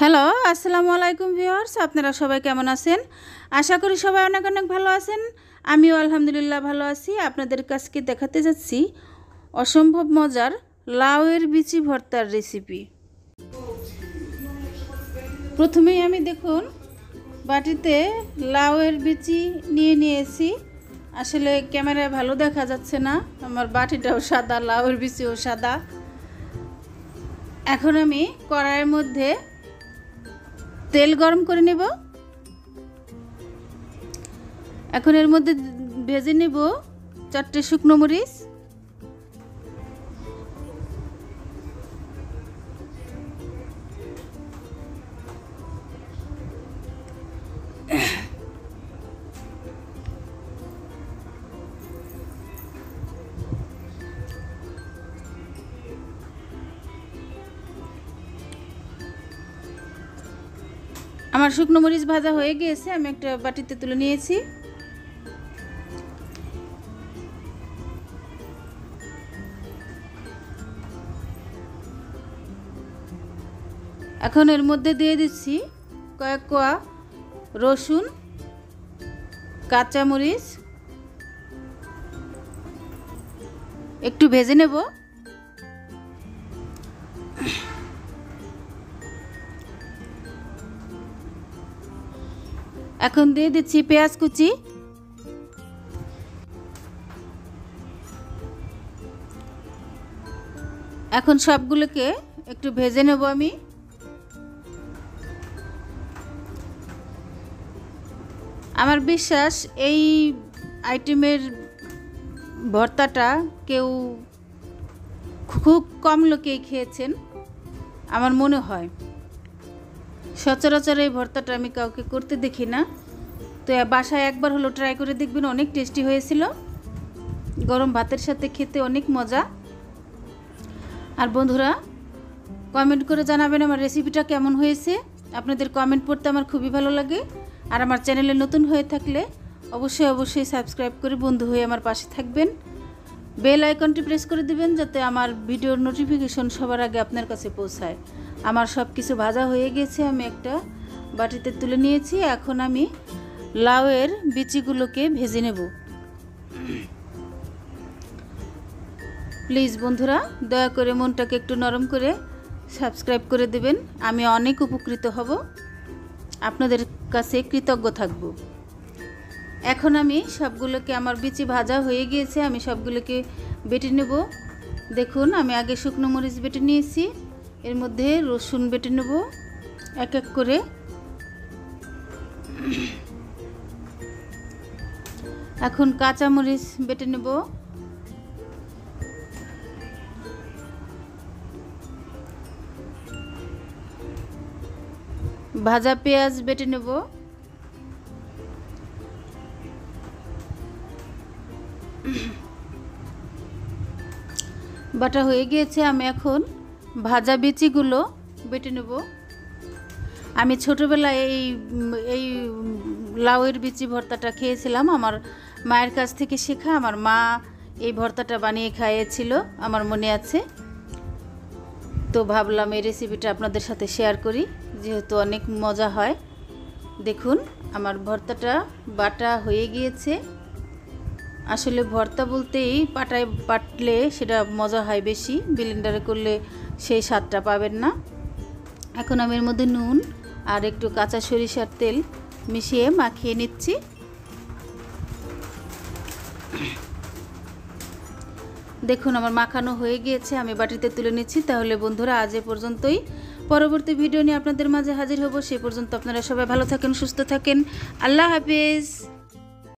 Hello, আসসালামু আলাইকুম viewers. আপনারা সবাই কেমন আছেন? আশা করি সবাই অনেক অনেক ভালো আছেন। আমিও আলহামদুলিল্লাহ ভালো আছি। আপনাদের কাছে দেখাতে যাচ্ছি অসম্ভব মজার লাউয়ের বিচি ভর্তার রেসিপি। প্রথমেই আমি দেখুন বাটিতে লাউয়ের বিচি নিয়ে নিয়েছি। আসলে ক্যামেরায় ভালো দেখা যাচ্ছে না, আমার বাটিটাও সাদা, লাউয়ের বিচিও সাদা। এখন আমি কড়াইয়ের মধ্যে তেল গরম করে নেব। এখন এর মধ্যে ভেজে নেব 4টে শুকনো মরিচ, আমার শুকনো মরিচ ভাজা হয়ে গিয়েছে, আমি একটা বাটিতে তুলে নিয়েছি। এখন এর মধ্যে দিয়ে দিচ্ছি কয়েক কোয়া রসুন, কাঁচা মরিচ, একটু ভেজে নেব। এখন দিয়ে দিচ্ছি পেঁয়াজ কুচি, এখন সবগুলোকে একটু ভেজে নেব আমি। আমার বিশ্বাস এই আইটেমের ভর্তাটা কেউ খুব কম লোকেই খেয়েছেন আমার মনে হয়। সচরাচর এই ভর্তাটা আমি কাউকে করতে দেখি না, তো বাসায় একবার হলো ট্রাই করে দেখবেন, অনেক টেস্টি হয়েছিল। গরম ভাতের সাথে খেতে অনেক মজা। আর বন্ধুরা কমেন্ট করে জানাবেন আমার রেসিপিটা কেমন হয়েছে। আপনাদের কমেন্ট পড়তে আমার খুবই ভালো লাগে। আর আমার চ্যানেলে নতুন হয়ে থাকলে অবশ্যই সাবস্ক্রাইব করে বন্ধু হয়ে আমার পাশে থাকবেন। বেল আইকনটি প্রেস করে দিবেন যাতে আমার ভিডিওর নোটিফিকেশন সবার আগে আপনার কাছে পৌঁছায়। আমার সব কিছু ভাজা হয়ে গেছে, আমি একটা বাটিতে তুলে নিয়েছি। এখন আমি লাউয়ের বিচিগুলোকে ভেজে নেব। প্লিজ বন্ধুরা দয়া করে মনটাকে একটু নরম করে সাবস্ক্রাইব করে দেবেন, আমি অনেক উপকৃত হব, আপনাদের কাছে কৃতজ্ঞ থাকব। এখন আমি সবগুলোকে, আমার বিচি ভাজা হয়ে গিয়েছে, আমি সবগুলোকে বেটে নেব। দেখুন আমি আগে শুকনো মরিচ বেটে নিয়েছি, এর মধ্যে রসুন বেটে নেব এক এক করে। এখন কাঁচা মরিচ বেটে নেব, ভাজা পেঁয়াজ বেটে নেব, বাটা হয়ে গিয়েছে। আমি এখন ভাজা বিচিগুলো বেটে নেব। আমি ছোটোবেলায় এই লাউয়ের বিচি ভর্তাটা খেয়েছিলাম, আমার মায়ের কাছ থেকে শেখা। আমার মা এই ভর্তাটা বানিয়ে খাইয়েছিল, আমার মনে আছে। তো ভাবলাম এই রেসিপিটা আপনাদের সাথে শেয়ার করি, যেহেতু অনেক মজা হয়। দেখুন আমার ভর্তাটা বাটা হয়ে গিয়েছে। আসলে ভর্তা বলতেই পাটায় বাটলে সেটা মজা হয় বেশি, ব্লেন্ডারে করলে সেই স্বাদটা পাবেন না। এখন আমি এর মধ্যে নুন আর একটু কাঁচা সরিষার তেল মিশিয়ে মাখিয়ে নিচ্ছি। দেখুন আমার মাখানো হয়ে গিয়েছে, আমি বাটিতে তুলে নিচ্ছি। তাহলে বন্ধুরা আজ এ পর্যন্তই, পরবর্তী ভিডিও নিয়ে আপনাদের মাঝে হাজির হব। সে পর্যন্ত আপনারা সবাই ভালো থাকেন, সুস্থ থাকেন। আল্লাহ হাফেজ।